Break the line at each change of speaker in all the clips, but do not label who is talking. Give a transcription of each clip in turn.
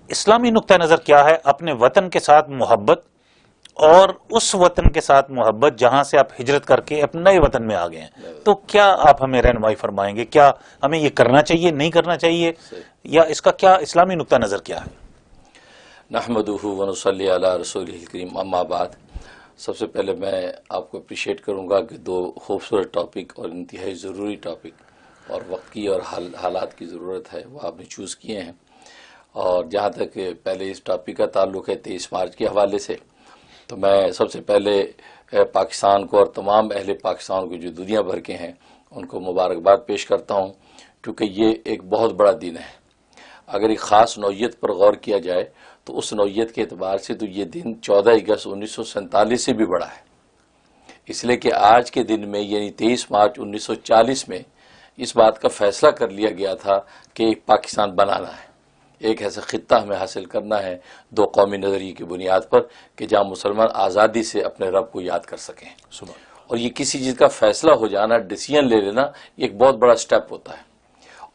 اسلامی نقطہ نظر کیا ہے اپنے وطن کے ساتھ محبت اور اس وطن کے ساتھ محبت جہاں سے آپ ہجرت کر کے اپنے نئے وطن میں آ گئے ہیں؟ تو کیا آپ ہمیں رہنمائی فرمائیں گے؟ کیا ہمیں یہ کرنا چاہیے، نہیں کرنا چاہیے، یا اس کا کیا اسلامی نقطہ نظر کیا ہے؟
نحمدہ ونصلی علی رسولہ الکریم، اما بعد، سب سے پہلے میں آپ کو اپریشیٹ کروں گا کہ دو خوبصورت ٹاپک اور انتہائی ضروری ٹاپک اور وقت کی اور حالات کی ضرورت ہے وہ آپ نے چوز کیے ہیں۔ اور جہاں تک پہلے اس ٹاپک کا تعلق ہے 23 مارچ کے حوالے سے، تو میں سب سے پہلے پاکستان کو اور تمام اہل پاکستان کو جو دنیا بھر کے ہیں ان کو مبارکباد پیش کرتا ہوں، کیونکہ یہ ایک بہت بڑا دن ہے۔ اگر ایک خاص نوعیت پر غور کیا جائے تو اس نوعیت کے اعتبار سے تو یہ دن 14 اگست 1947 سے بھی بڑا ہے، اس لیے کہ آج کے دن میں یعنی 23 مارچ 1940 میں اس بات کا فیصلہ کر لیا گیا تھا کہ ایک پاکستان بنانا ہے، ایک ایسا خطہ ہمیں حاصل کرنا ہے دو قومی نظریے کی بنیاد پر کہ جہاں مسلمان آزادی سے اپنے رب کو یاد کر سکیں۔ اور یہ کسی چیز کا فیصلہ ہو جانا، ڈیسیژن لے لینا، یہ ایک بہت بڑا سٹیپ ہوتا ہے۔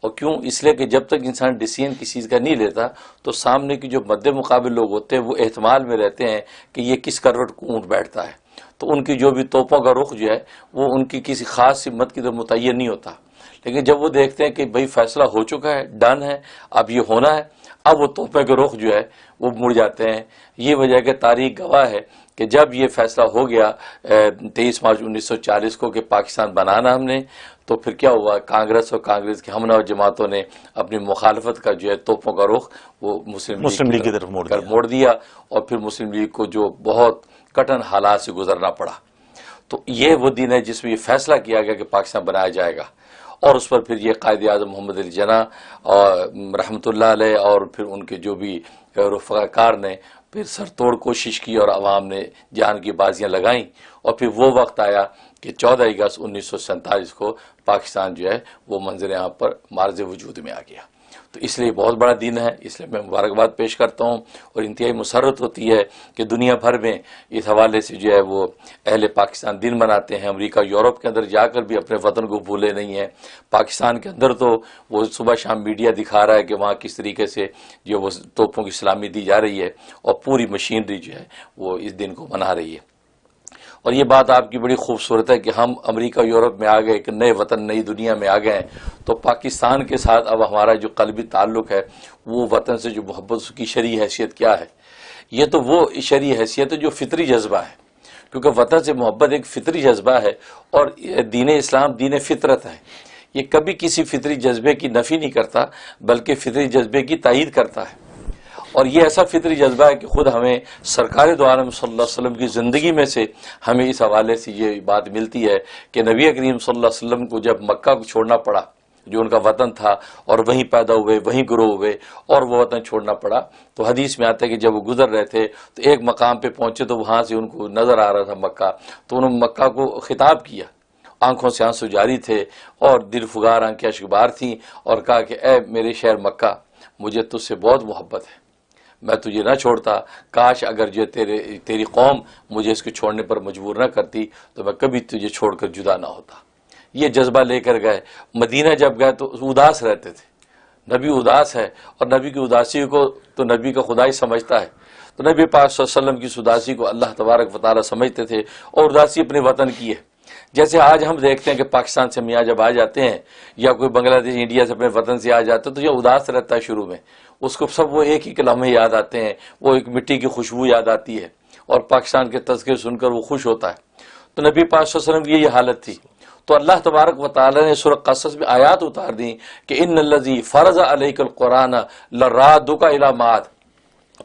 اور کیوں؟ اس لیے کہ جب تک انسان ڈیسیژن کسی چیز کا نہیں لیتا تو سامنے کی جو مد مقابل لوگ ہوتے ہیں وہ احتمال میں رہتے ہیں کہ یہ کس کروٹ کو اونٹ بیٹھتا ہے، تو ان کی جو بھی توپوں کا رخ جو ہے وہ ان کی کسی خاص ہمت کی طرف متعین نہیں ہوتا۔ لیکن جب وہ دیکھتے ہیں کہ بھئی فیصلہ ہو چکا ہے، ڈن ہے، اب یہ ہونا ہے، اب وہ توپے کے رخ جو ہے وہ مڑ جاتے ہیں۔ یہ وجہ کہ تاریخ گواہ ہے کہ جب یہ فیصلہ ہو گیا 23 مارچ 1940 کو کہ پاکستان بنانا ہم نے، تو پھر کیا ہوا؟ کانگریس اور کانگریس کی ہمنوا جماعتوں نے اپنی مخالفت کا جو ہے توپوں کا رخ وہ مسلم لیگ کی طرف موڑ دیا، اور پھر مسلم لیگ کو جو بہت کٹن حالات سے گزرنا پڑا۔ تو یہ وہ دن ہے جس میں یہ فیصلہ کیا گیا کہ پاکستان بنایا جائے گا، اور اس پر پھر یہ قائد اعظم محمد علی جناح رحمۃ اللہ علیہ اور پھر ان کے جو بھی رفقا کار نے پھر سر توڑ کوشش کی اور عوام نے جان کی بازیاں لگائیں، اور پھر وہ وقت آیا کہ 14 اگست 1947 کو پاکستان جو ہے وہ منظر عام پر معرض وجود میں آ گیا۔ تو اس لیے بہت بڑا دن ہے، اس لیے میں مبارکباد پیش کرتا ہوں، اور انتہائی مسرت ہوتی ہے کہ دنیا بھر میں اس حوالے سے جو ہے وہ اہل پاکستان دن مناتے ہیں۔ امریکہ یورپ کے اندر جا کر بھی اپنے وطن کو بھولے نہیں ہیں۔ پاکستان کے اندر تو وہ صبح شام میڈیا دکھا رہا ہے کہ وہاں کس طریقے سے جو وہ توپوں کی سلامی دی جا رہی ہے، اور پوری مشینری جو ہے وہ اس دن کو منا رہی ہے۔ اور یہ بات آپ کی بڑی خوبصورت ہے کہ ہم امریکہ یورپ میں آ گئے، کہ نئے وطن نئی دنیا میں آ گئے ہیں، تو پاکستان کے ساتھ اب ہمارا جو قلبی تعلق ہے وہ وطن سے جو محبت، اس کی شرعی حیثیت کیا ہے؟ یہ تو وہ شرعی حیثیت ہے جو فطری جذبہ ہے، کیونکہ وطن سے محبت ایک فطری جذبہ ہے، اور دین اسلام دین فطرت ہے۔ یہ کبھی کسی فطری جذبے کی نفی نہیں کرتا بلکہ فطری جذبے کی تائید کرتا ہے۔ اور یہ ایسا فطری جذبہ ہے کہ خود ہمیں سرکار دو عالم صلی اللہ علیہ وسلم کی زندگی میں سے ہمیں اس حوالے سے یہ بات ملتی ہے کہ نبی کریم صلی اللہ علیہ وسلم کو جب مکہ کو چھوڑنا پڑا، جو ان کا وطن تھا، اور وہیں پیدا ہوئے، وہیں گرو ہوئے، اور وہ وطن چھوڑنا پڑا، تو حدیث میں آتا ہے کہ جب وہ گزر رہے تھے تو ایک مقام پہ پہنچے تو وہاں سے ان کو نظر آ رہا تھا مکہ، تو انہوں نے مکہ کو خطاب کیا، آنکھوں سے آنسو جاری تھے اور دل فگار آنکھیں اشکبار تھیں، اور کہا کہ اے میرے شہر مکہ، مجھے تجھ سے بہت محبت ہے، میں تجھے نہ چھوڑتا، کاش اگر جو تیری قوم مجھے اس کو چھوڑنے پر مجبور نہ کرتی تو میں کبھی تجھے چھوڑ کر جدا نہ ہوتا۔ یہ جذبہ لے کر گئے۔ مدینہ جب گئے تو اداس رہتے تھے، نبی اداس ہے، اور نبی کی اداسی کو تو نبی کا خدا ہی سمجھتا ہے، تو نبی پاک صلی اللہ علیہ وسلم کی اس اداسی کو اللہ تبارک و تعالیٰ سمجھتے تھے، اور اداسی اپنے وطن کی ہے۔ جیسے آج ہم دیکھتے ہیں کہ پاکستان سے میاں جب آ جاتے ہیں یا کوئی بنگلہ دیش انڈیا سے اپنے وطن سے آ جاتا ہے تو یہ اداس رہتا ہے شروع میں، اس کو سب وہ ایک ہی لمحے یاد آتے ہیں، وہ ایک مٹی کی خوشبو یاد آتی ہے، اور پاکستان کے تذکرے سن کر وہ خوش ہوتا ہے۔ تو نبی پاک صلی اللہ علیہ وسلم کی یہ حالت تھی، تو اللہ تبارک و تعالی نے سورہ قصص میں آیات اتار دی کہ ان الذی فرض علیک القرآن لرادک الی معاد،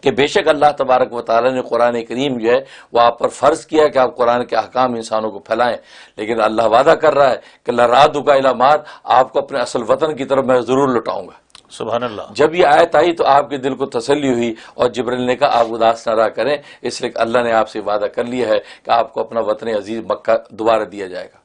کہ بے شک اللہ تبارک و تعالی نے قرآن کریم جو ہے وہ آپ پر فرض کیا کہ آپ قرآن کے احکام انسانوں کو پھیلائیں، لیکن اللہ وعدہ کر رہا ہے کہ لرادک الی معاد، آپ کو اپنے اصل وطن کی طرف میں ضرور لٹاؤں گا۔
سبحان اللہ۔
جب یہ آیت آئی تو آپ کے دل کو تسلی ہوئی، اور جبرائیل نے کہا آپ اداس نہ رہا کریں، اس لیے کہ اللہ نے آپ سے وعدہ کر لیا ہے کہ آپ کو اپنا وطن عزیز مکہ دوبارہ دیا جائے گا۔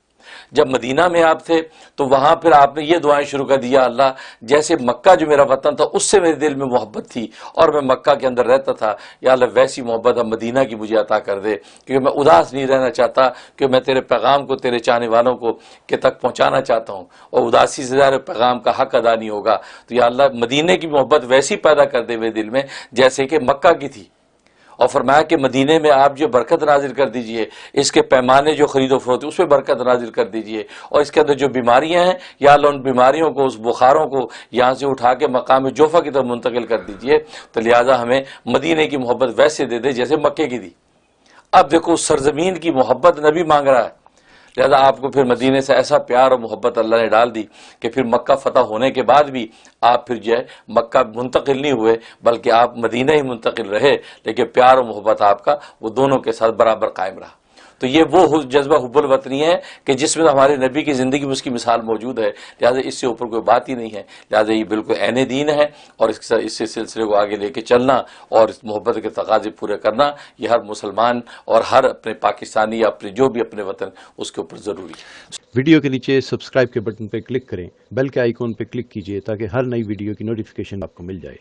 جب مدینہ میں آپ تھے تو وہاں پھر آپ نے یہ دعائیں شروع کر دیا، اللہ جیسے مکہ جو میرا وطن تھا اس سے میرے دل میں محبت تھی اور میں مکہ کے اندر رہتا تھا، یا اللہ ویسی محبت اب مدینہ کی مجھے عطا کر دے، کیونکہ میں اداس نہیں رہنا چاہتا، کہ میں تیرے پیغام کو تیرے چاہنے والوں کو کے تک پہنچانا چاہتا ہوں، اور اداسی سے ظاہر پیغام کا حق ادا نہیں ہوگا، تو یا اللہ مدینے کی محبت ویسی پیدا کر دے میرے دل میں جیسے کہ مکہ کی تھی۔ اور فرمایا کہ مدینے میں آپ جو برکت نازل کر دیجئے، اس کے پیمانے جو خرید و فروخت اس پہ برکت نازل کر دیجئے، اور اس کے اندر جو بیماریاں ہیں یا اللہ ان بیماریوں کو، اس بخاروں کو یہاں سے اٹھا کے مقام جوفہ کی طرف منتقل کر دیجئے، تو لہٰذا ہمیں مدینے کی محبت ویسے دے دے جیسے مکے کی دی۔ اب دیکھو اس سرزمین کی محبت نبی مانگ رہا ہے، لہذا آپ کو پھر مدینے سے ایسا پیار اور محبت اللہ نے ڈال دی کہ پھر مکہ فتح ہونے کے بعد بھی آپ پھر جو ہے مکہ منتقل نہیں ہوئے، بلکہ آپ مدینہ ہی منتقل رہے، لیکن پیار اور محبت آپ کا وہ دونوں کے ساتھ برابر قائم رہا۔ تو یہ وہ جذبہ حب الوطنی ہے کہ جس میں ہمارے نبی کی زندگی میں اس کی مثال موجود ہے، لہذا اس سے اوپر کوئی بات ہی نہیں ہے، لہذا یہ بالکل عین دین ہے، اور اس سلسلے کو آگے لے کے چلنا اور اس محبت کے تقاضے پورے کرنا یہ ہر مسلمان اور ہر اپنے پاکستانی یا اپنے جو بھی اپنے وطن اس کے اوپر ضروری ہے۔
ویڈیو کے نیچے سبسکرائب کے بٹن پہ کلک کریں، بیل کے آئیکن پہ کلک کیجئے تاکہ ہر نئی ویڈیو کی نوٹیفیکیشن آپ کو مل جائے۔